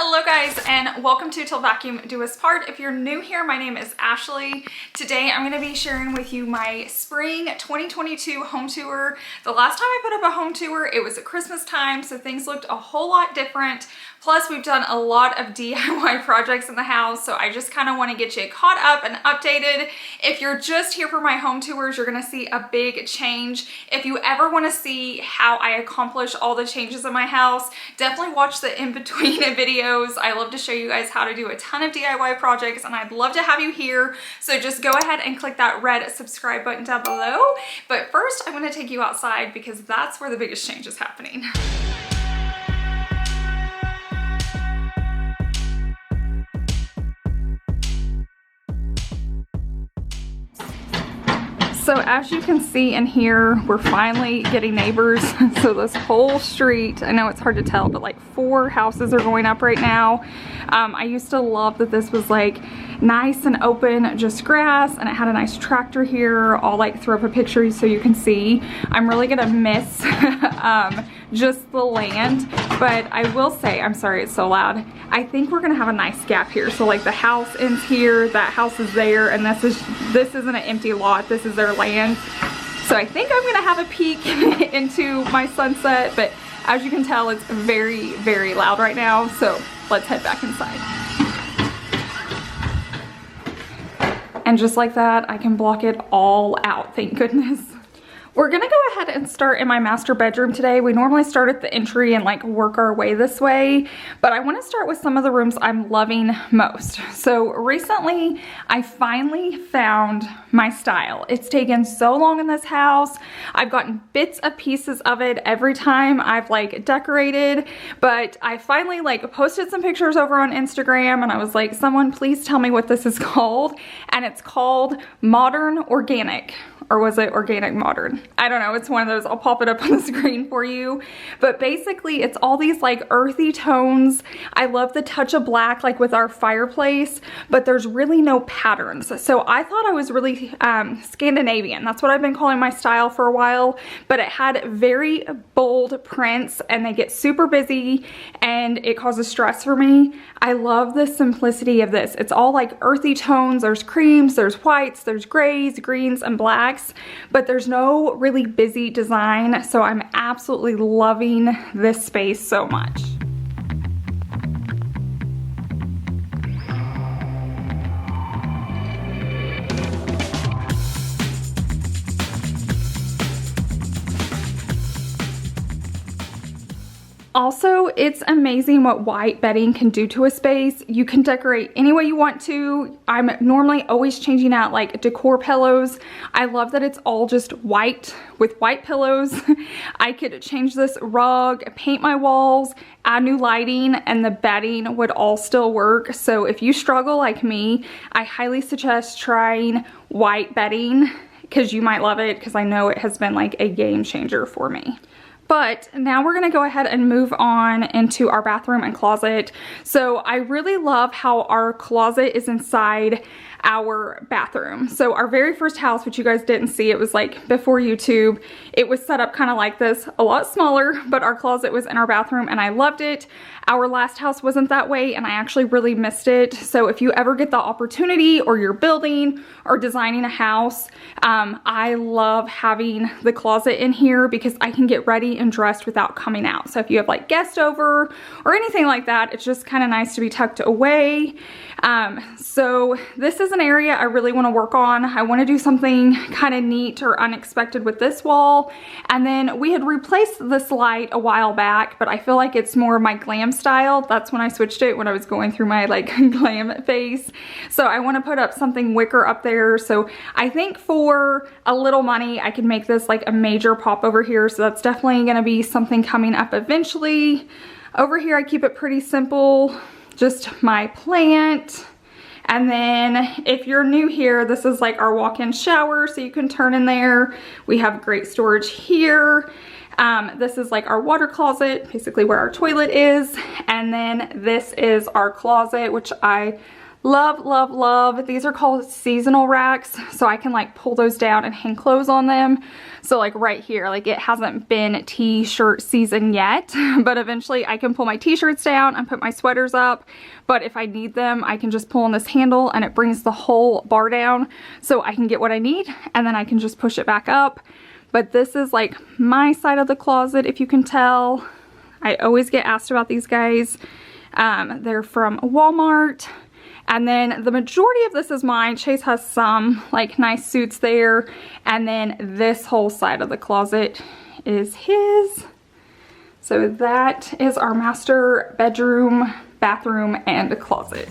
Hello guys, and welcome to Till Vacuum Do Us Part. If you're new here, my name is Ashley. Today I'm going to be sharing with you my spring 2022 home tour. The last time I put up a home tour, it was at Christmas time, so things looked a whole lot different. Plus, we've done a lot of DIY projects in the house, so I just kind of want to get you caught up and updated. If you're just here for my home tours, you're going to see a big change. If you ever want to see how I accomplish all the changes in my house, definitely watch the in-between videos. I love to show you guys how to do a ton of DIY projects, and I'd love to have you here. So just go ahead and click that red subscribe button down below. But first, I'm going to take you outside because that's where the biggest change is happening. So as you can see in here, we're finally getting neighbors. So this whole street, I know it's hard to tell, but like 4 houses are going up right now. I used to love that this was like nice and open, just grass, and it had a nice tractor here. I'll like throw up a picture so you can see. I'm really gonna miss just the land, but I will say, I'm sorry it's so loud, I think we're gonna have a nice gap here. So like the house ends here, that house is there, and this isn't an empty lot, this is their land. So I think I'm gonna have a peek into my sunset, but as you can tell, it's very, very loud right now. So let's head back inside. And just like that, I can block it all out, thank goodness. We're gonna go ahead and start in my master bedroom today. We normally start at the entry and like work our way this way, but I wanna start with some of the rooms I'm loving most. So recently, I finally found my style. It's taken so long in this house. I've gotten bits and pieces of it every time I've like decorated, but I finally like posted some pictures over on Instagram and I was like, someone please tell me what this is called. And it's called Modern Organic. Or was it Organic Modern? I don't know, it's one of those. I'll pop it up on the screen for you. But basically it's all these like earthy tones. I love the touch of black like with our fireplace, but there's really no patterns. So I thought I was really Scandinavian. That's what I've been calling my style for a while, but it had very bold prints and they get super busy and it causes stress for me. I love the simplicity of this. It's all like earthy tones. There's creams, there's whites, there's grays, greens, and blacks, but there's no really busy design. So I'm absolutely loving this space so much. Also, it's amazing what white bedding can do to a space. You can decorate any way you want to. I'm normally always changing out like decor pillows. I love that it's all just white with white pillows. I could change this rug, paint my walls, add new lighting, and the bedding would all still work. So if you struggle like me, I highly suggest trying white bedding because you might love it, because I know it has been like a game changer for me. But now we're gonna go ahead and move on into our bathroom and closet. So I really love how our closet is inside our bathroom. So our very first house, which you guys didn't see, it was like before YouTube, it was set up kind of like this, a lot smaller, but our closet was in our bathroom and I loved it. Our last house wasn't that way and I actually really missed it. So if you ever get the opportunity or you're building or designing a house, I love having the closet in here because I can get ready and dressed without coming out. So if you have like guests over or anything like that, it's just kind of nice to be tucked away. So this is an area I really want to work on. I want to do something kind of neat or unexpected with this wall. And then we had replaced this light a while back, but I feel like it's more my glam style. That's when I switched it, when I was going through my like glam phase. So I want to put up something wicker up there. So I think for a little money, I can make this like a major pop over here. So that's definitely going to be something coming up eventually. Over here, I keep it pretty simple. Just my plant. And then if you're new here, this is like our walk-in shower, so you can turn in there. We have great storage here. This is like our water closet, basically where our toilet is. And then this is our closet, which I Love, love, love. These are called seasonal racks, so I can like pull those down and hang clothes on them. So like right here, like it hasn't been t-shirt season yet, but eventually I can pull my t-shirts down and put my sweaters up. But if I need them, I can just pull on this handle and it brings the whole bar down so I can get what I need, and then I can just push it back up. But this is like my side of the closet, if you can tell. I always get asked about these guys. They're from Walmart. And then the majority of this is mine. Chase has some like nice suits there. And then this whole side of the closet is his. So that is our master bedroom, bathroom, and closet.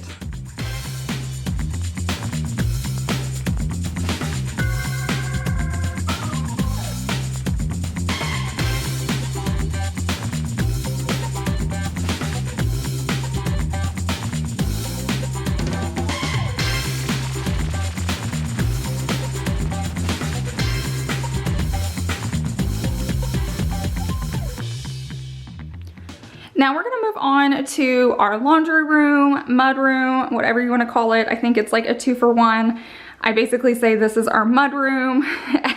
Now we're gonna move on to our laundry room, mudroom, whatever you wanna call it. I think it's like a 2-for-1. I basically say this is our mudroom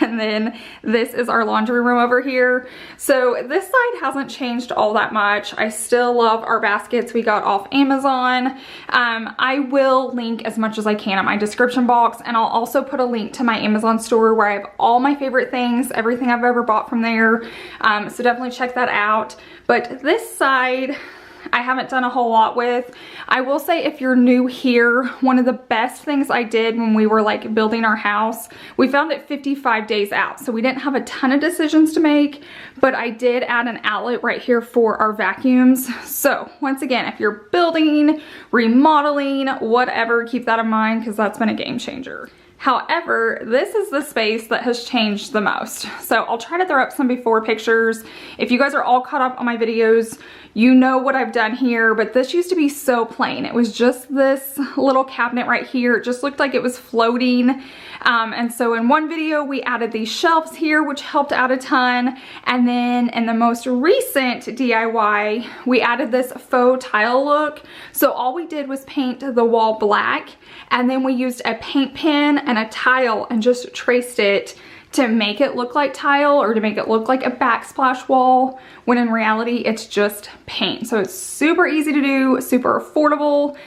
and then this is our laundry room over here. So this side hasn't changed all that much. I still love our baskets we got off Amazon. I will link as much as I can in my description box, and I'll also put a link to my Amazon store where I have all my favorite things, everything I've ever bought from there. So definitely check that out. But this side, I haven't done a whole lot with. I will say, if you're new here, one of the best things I did when we were like building our house, we found it 55 days out. So we didn't have a ton of decisions to make, but I did add an outlet right here for our vacuums. So once again, if you're building, remodeling, whatever, keep that in mind because that's been a game changer. However, this is the space that has changed the most. So I'll try to throw up some before pictures. If you guys are all caught up on my videos, you know what I've done here, but this used to be so plain. It was just this little cabinet right here. It just looked like it was floating. And so in one video, we added these shelves here, which helped out a ton. And then in the most recent DIY, we added this faux tile look. So all we did was paint the wall black, and then we used a paint pen and a tile and just traced it to make it look like tile, or to make it look like a backsplash wall, when in reality it's just paint. So it's super easy to do, super affordable,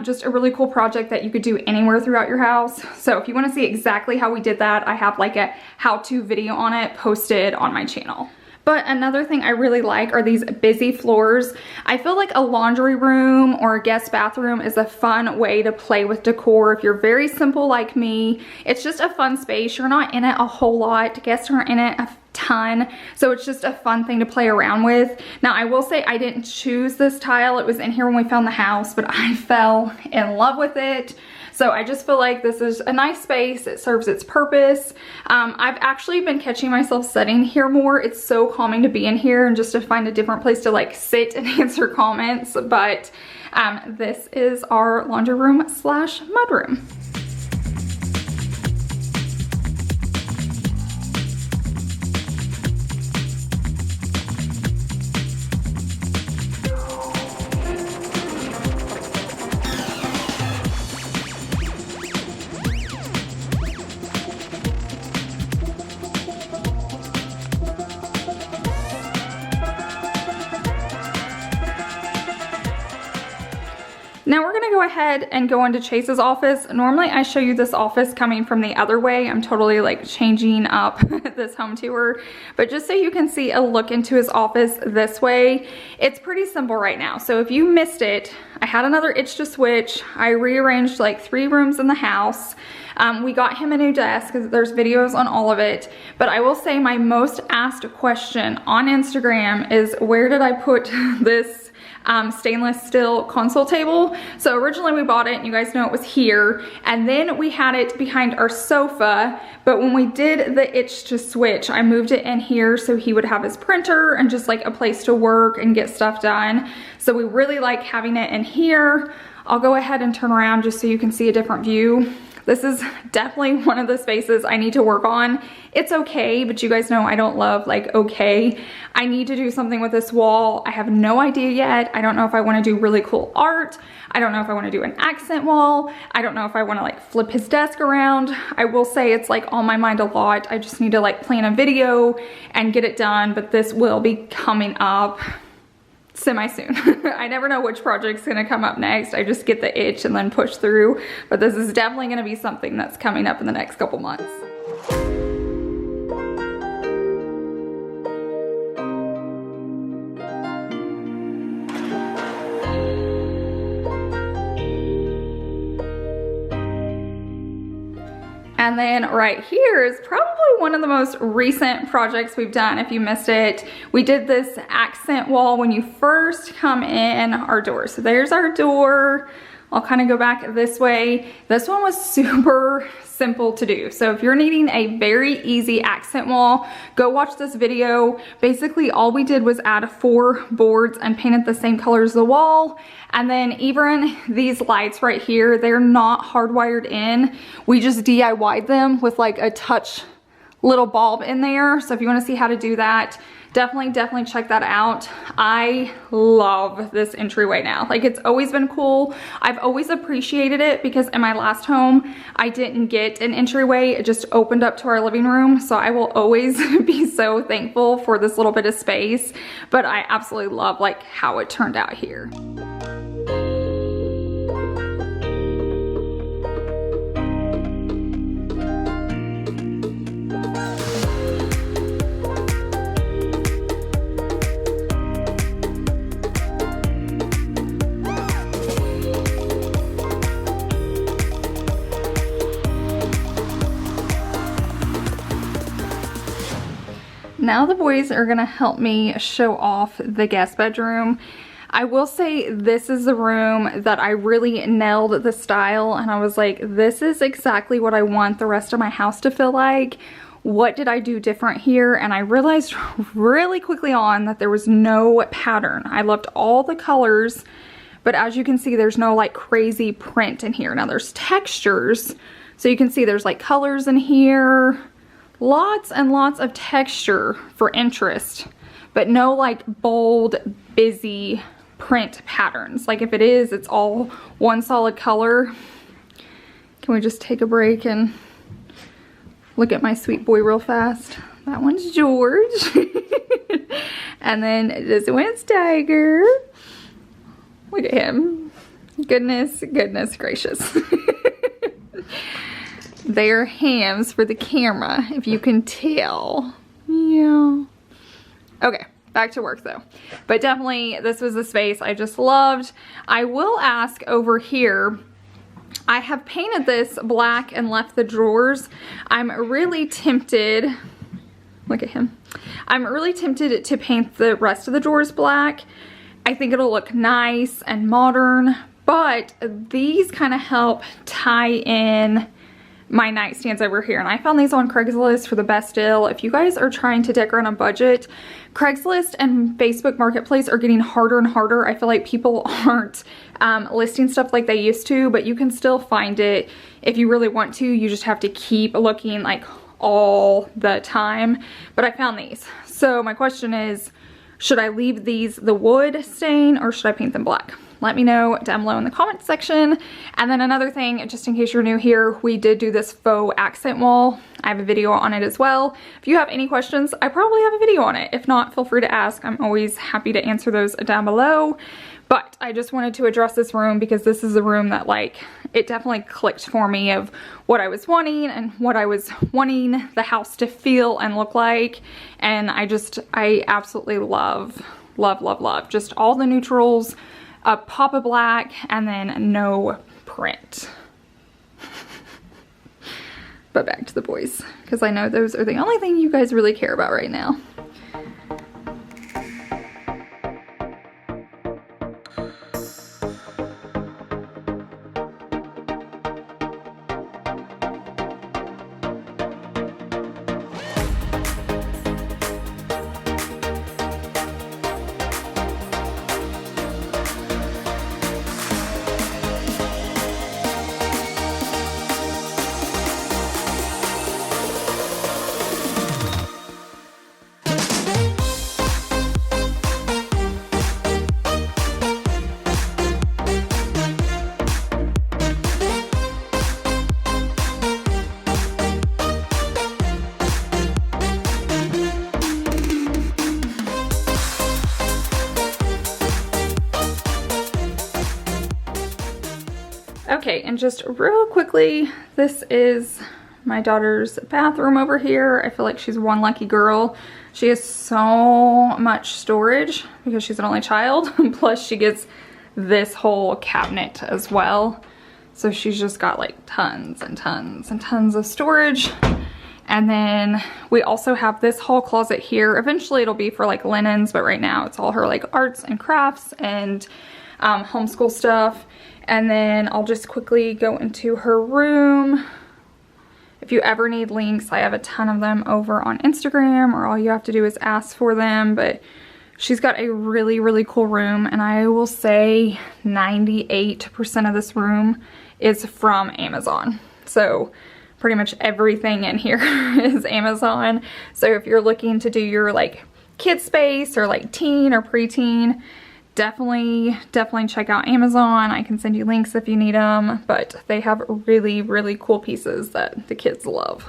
just a really cool project that you could do anywhere throughout your house. So if you want to see exactly how we did that, I have like a how-to video on it posted on my channel. But another thing I really like are these busy floors. I feel like a laundry room or a guest bathroom is a fun way to play with decor. If you're very simple like me, it's just a fun space. You're not in it a whole lot. Guests aren't in it a ton. So it's just a fun thing to play around with. Now I will say I didn't choose this tile. It was in here when we found the house, but I fell in love with it. So I just feel like this is a nice space. It serves its purpose. I've actually been catching myself sitting here more. It's so calming to be in here and just to find a different place to like sit and answer comments. But this is our laundry room slash mudroom. Now we're gonna go ahead and go into Chase's office. Normally I show you this office coming from the other way. I'm totally like changing up this home tour, but just so you can see a look into his office this way, it's pretty simple right now. So if you missed it, I had another itch to switch. I rearranged like 3 rooms in the house. We got him a new desk because there's videos on all of it. But I will say my most asked question on Instagram is, where did I put this stainless steel console table? So originally we bought it, and you guys know it was here, and then we had it behind our sofa. But when we did the itch to switch, I moved it in here so he would have his printer and just like a place to work and get stuff done. So we really like having it in here. I'll go ahead and turn around just so you can see a different view. This is definitely one of the spaces I need to work on. It's okay, but you guys know I don't love like okay. I need to do something with this wall. I have no idea yet. I don't know if I want to do really cool art. I don't know if I want to do an accent wall. I don't know if I want to like flip his desk around. I will say it's like on my mind a lot. I just need to like plan a video and get it done, but this will be coming up semi-soon. I never know which project's gonna come up next. I just get the itch and then push through, but this is definitely gonna be something that's coming up in the next couple months. And then right here is probably one of the most recent projects we've done. If you missed it, we did this accent wall when you first come in our door. So there's our door. I'll kind of go back this way. This one was super simple to do. So if you're needing a very easy accent wall, go watch this video. Basically, all we did was add 4 boards and painted the same color as the wall. And then even these lights right here, they're not hardwired in. We just DIY'd them with like a touch little bulb in there. So if you want to see how to do that, definitely check that out. I love this entryway now. Like, it's always been cool. I've always appreciated it because in my last home, I didn't get an entryway. It just opened up to our living room. So I will always be so thankful for this little bit of space, but I absolutely love like how it turned out here. Now the boys are gonna help me show off the guest bedroom. I will say this is the room that I really nailed the style, and I was like, this is exactly what I want the rest of my house to feel like. What did I do different here? And I realized really quickly on that there was no pattern. I loved all the colors, but as you can see, there's no like crazy print in here. Now there's textures, so you can see there's like colors in here. Lots and lots of texture for interest, but no like bold, busy print patterns. Like if it is, it's all one solid color. Can we just take a break and look at my sweet boy real fast? That one's George. And then this one's Tiger. Look at him. Goodness gracious. They're hams for the camera, if you can tell. Yeah. Okay, back to work though. But definitely, this was a space I just loved. I will ask over here, I have painted this black and left the drawers. I'm really tempted, look at him. I'm really tempted to paint the rest of the drawers black. I think it'll look nice and modern, but these kind of help tie in my nightstands over here, and I found these on Craigslist for the best deal. If you guys are trying to decorate on a budget, Craigslist and Facebook Marketplace are getting harder and harder. I feel like people aren't listing stuff like they used to, but you can still find it if you really want to. You just have to keep looking like all the time. But I found these. So my question is, should I leave these the wood stain or should I paint them black? Let me know down below in the comment section. And then another thing, just in case you're new here, we did do this faux accent wall. I have a video on it as well. If you have any questions, I probably have a video on it. If not, feel free to ask. I'm always happy to answer those down below. But I just wanted to address this room because this is a room that like, it definitely clicked for me of what I was wanting and what I was wanting the house to feel and look like. And I absolutely love just all the neutrals, a pop of black, and then no print. But back to the boys, because I know those are the only thing you guys really care about right now. Okay, and just real quickly, this is my daughter's bathroom over here. I feel like she's one lucky girl. She has so much storage because she's an only child. Plus she gets this whole cabinet as well. So she's just got like tons and tons and tons of storage. And then we also have this whole closet here. Eventually it'll be for like linens, but right now it's all her like arts and crafts and homeschool stuff. And then I'll just quickly go into her room. If you ever need links, I have a ton of them over on Instagram, or all you have to do is ask for them. But she's got a really, really cool room, and I will say 98% of this room is from Amazon. So pretty much everything in here is Amazon. So if you're looking to do your like kid space or like teen or preteen, definitely check out Amazon. I can send you links if you need them, but they have really, really cool pieces that the kids love.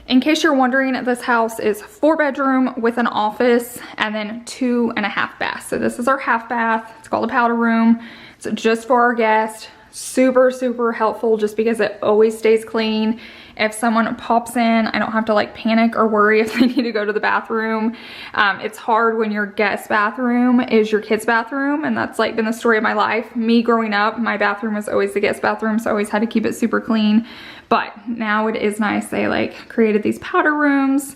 In case you're wondering, this house is 4-bedroom with an office and then 2.5 baths. So this is our half bath. It's called a powder room. It's just for our guests. Super, super helpful just because it always stays clean. If someone pops in, I don't have to like panic or worry if they need to go to the bathroom. It's hard when your guest bathroom is your kid's bathroom, and that's like been the story of my life. Me growing up, my bathroom was always the guest bathroom, so I always had to keep it super clean. But now it is nice. They like created these powder rooms.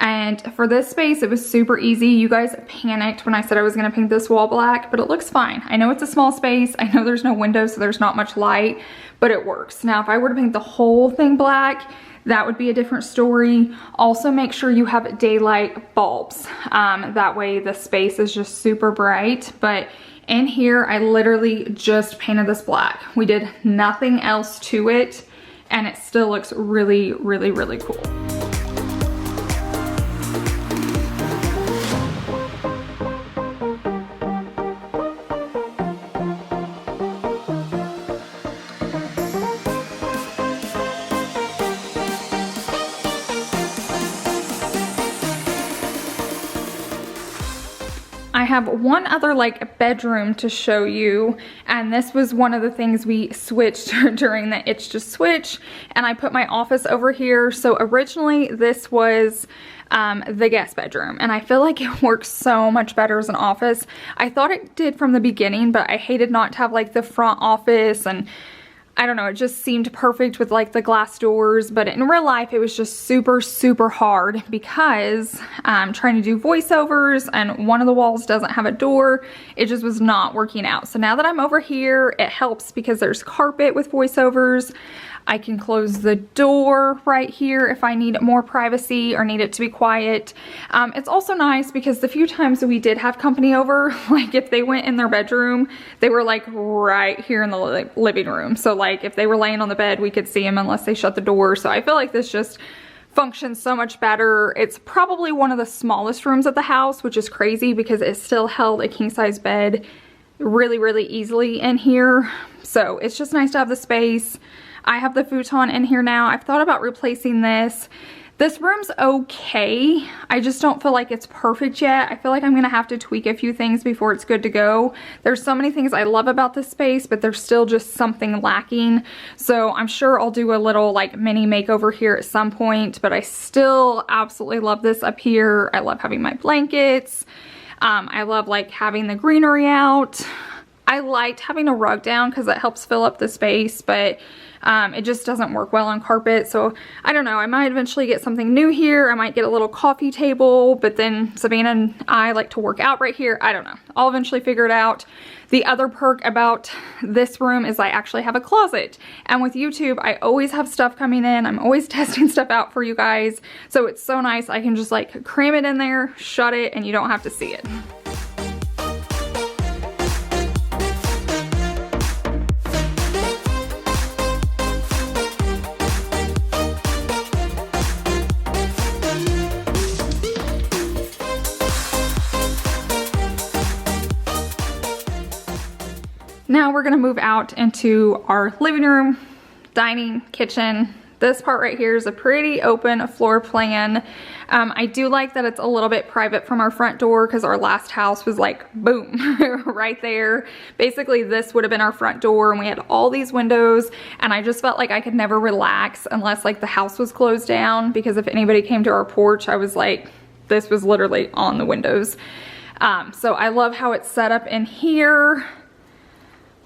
And for this space, it was super easy. You guys panicked when I said I was gonna paint this wall black, but it looks fine. I know it's a small space. I know there's no window, so there's not much light, but it works. Now, if I were to paint the whole thing black, that would be a different story. Also, make sure you have daylight bulbs. That way the space is just super bright. But in here, I literally just painted this black. We did nothing else to it, and it still looks really, really, really cool. I have one other like bedroom to show you, and this was one of the things we switched during the It's Just Switch, and I put my office over here. So originally this was the guest bedroom, and I feel like it works so much better as an office. I thought it did from the beginning, but I hated not to have like the front office, and I don't know, it just seemed perfect with like the glass doors. But in real life, it was just super, super hard because I'm trying to do voiceovers and one of the walls doesn't have a door. It just was not working out. So now that I'm over here, it helps because there's carpet with voiceovers. I can close the door right here if I need more privacy or need it to be quiet. It's also nice because the few times that we did have company over, like if they went in their bedroom, they were like right here in the living room. So like if they were laying on the bed, we could see them unless they shut the door. So I feel like this just functions so much better. It's probably one of the smallest rooms at the house, which is crazy because it still held a king size bed really, really easily in here. So it's just nice to have the space. I have the futon in here now. I've thought about replacing this. This room's okay. I just don't feel like it's perfect yet. I feel like I'm gonna have to tweak a few things before it's good to go. There's so many things I love about this space, but there's still just something lacking. So I'm sure I'll do a little like mini makeover here at some point, but I still absolutely love this up here. I love having my blankets. I love like having the greenery out. I liked having a rug down because it helps fill up the space, but it just doesn't work well on carpet. So I don't know, I might eventually get something new here. I might get a little coffee table, but then Savannah and I like to work out right here. I don't know, I'll eventually figure it out. The other perk about this room is I actually have a closet, and with YouTube I always have stuff coming in. I'm always testing stuff out for you guys, so it's so nice. I can just like cram it in there, shut it, and you don't have to see it. Now we're gonna move out into our living room, dining, kitchen. This part right here is a pretty open floor plan. I do like that it's a little bit private from our front door because our last house was like, boom, right there. Basically, this would have been our front door and we had all these windows, and I just felt like I could never relax unless like the house was closed down, because if anybody came to our porch, I was like, this was literally on the windows. So I love how it's set up in here.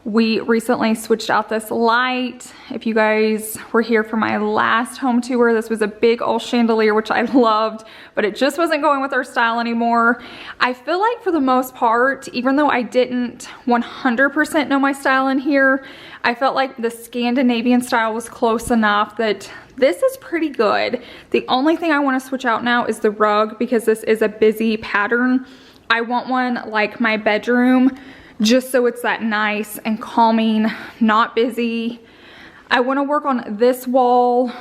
We recently switched out this light. If you guys were here for my last home tour, this was a big old chandelier, which I loved, but it just wasn't going with our style anymore. I feel like for the most part, even though I didn't 100% know my style in here, I felt like the Scandinavian style was close enough that this is pretty good. The only thing I want to switch out now is the rug, because this is a busy pattern. I want one like my bedroom, just so it's that nice and calming, not busy. I want to work on this wall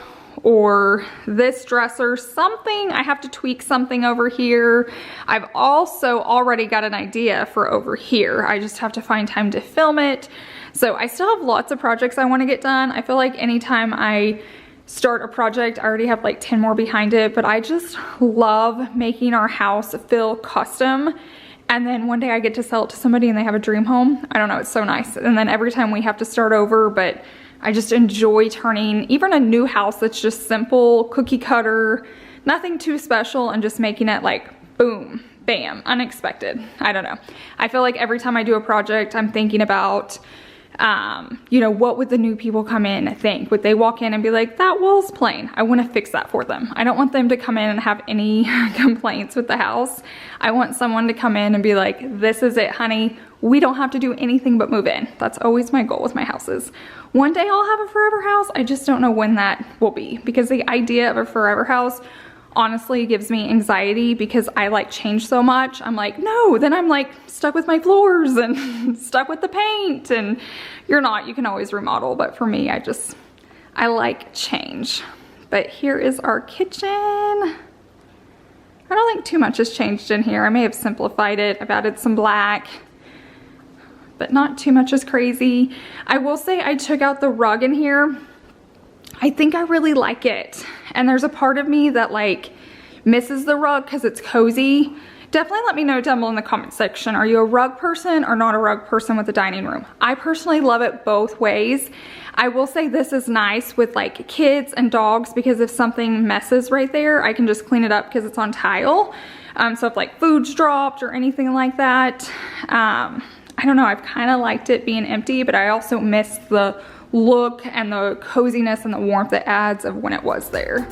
or this dresser, something. I have to tweak something over here. I've also already got an idea for over here. I just have to find time to film it. So I still have lots of projects I want to get done. I feel like anytime I start a project, I already have like 10 more behind it, but I just love making our house feel custom. And then one day I get to sell it to somebody and they have a dream home. I don't know, it's so nice. And then every time we have to start over, but I just enjoy turning even a new house that's just simple, cookie cutter, nothing too special, and just making it like boom, bam, unexpected. I don't know. I feel like every time I do a project, I'm thinking about, you know, what would the new people come in and think? Would they walk in and be like, that wall's plain? I want to fix that for them. I don't want them to come in and have any complaints with the house. I want someone to come in and be like, this is it, honey. We don't have to do anything but move in. That's always my goal with my houses. One day I'll have a forever house. I just don't know when that will be, because the idea of a forever house honestly gives me anxiety, because I like change so much. I'm like, no, then I'm like stuck with my floors and stuck with the paint, and you're not. You can always remodel, but for me, I like change. But here is our kitchen. I don't think too much has changed in here. I may have simplified it. I've added some black, but not too much is crazy. I will say I took out the rug in here. I think I really like it. And there's a part of me that like misses the rug because it's cozy. Definitely let me know down below in the comment section. Are you a rug person or not a rug person with the dining room? I personally love it both ways. I will say this is nice with like kids and dogs, because if something messes right there, I can just clean it up because it's on tile. So if like food's dropped or anything like that, I don't know, I've kind of liked it being empty, but I also miss the look and the coziness and the warmth it adds of when it was there.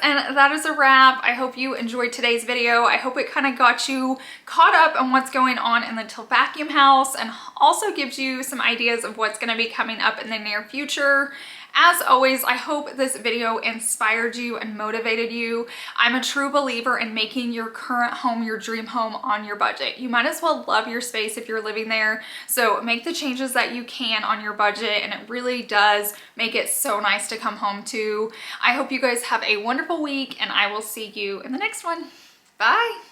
And that is a wrap. I hope you enjoyed today's video. I hope it kind of got you caught up on what's going on in the Tilt Vacuum House, and also gives you some ideas of what's going to be coming up in the near future. As always, I hope this video inspired you and motivated you. I'm a true believer in making your current home your dream home on your budget. You might as well love your space if you're living there. So make the changes that you can on your budget, and it really does make it so nice to come home to. I hope you guys have a wonderful week, and I will see you in the next one. Bye.